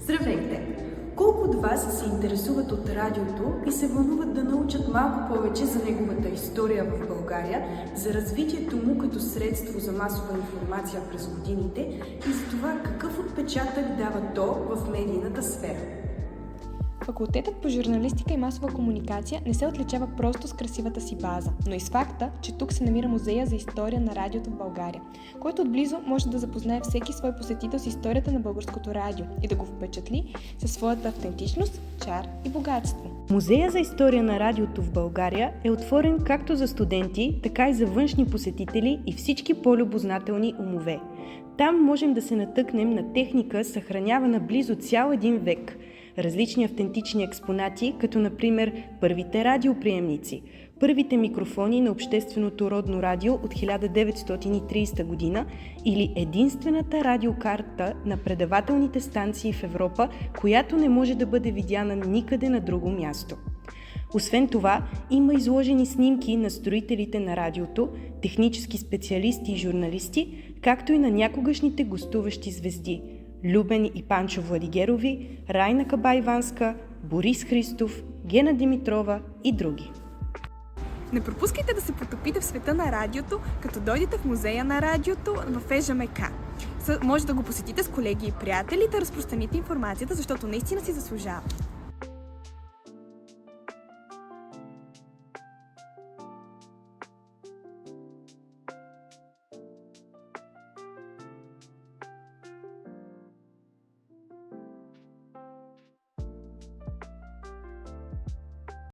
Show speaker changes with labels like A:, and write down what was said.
A: Здравейте! Колко от вас се интересуват от радиото и се вълнуват да научат малко повече за неговата история в България, за развитието му като средство за масова информация през годините и за това какъв отпечатък дава то в медийната сфера?
B: Факултетът по журналистика и масова комуникация не се отличава просто с красивата си база, но и с факта, че тук се намира музея за история на радиото в България, който отблизо може да запознае всеки свой посетител с историята на българското радио и да го впечатли със своята автентичност, чар и богатство.
C: Музея за история на радиото в България е отворен както за студенти, така и за външни посетители и всички по-любознателни умове. Там можем да се натъкнем на техника, съхранявана близо цял един век, различни автентични експонати, като например първите радиоприемници, първите микрофони на Общественото родно радио от 1930 година или единствената радиокарта на предавателните станции в Европа, която не може да бъде видяна никъде на друго място. Освен това, има изложени снимки на строителите на радиото, технически специалисти и журналисти, както и на някогашните гостуващи звезди – Любен и Панчо Владигерови, Райна Кабаиванска, Борис Христов, Гена Димитрова и други.
B: Не пропускайте да се потопите в света на радиото, като дойдете в музея на радиото в ЕЖМК. Може да го посетите с колеги и приятели, да разпространите информацията, защото наистина си заслужава.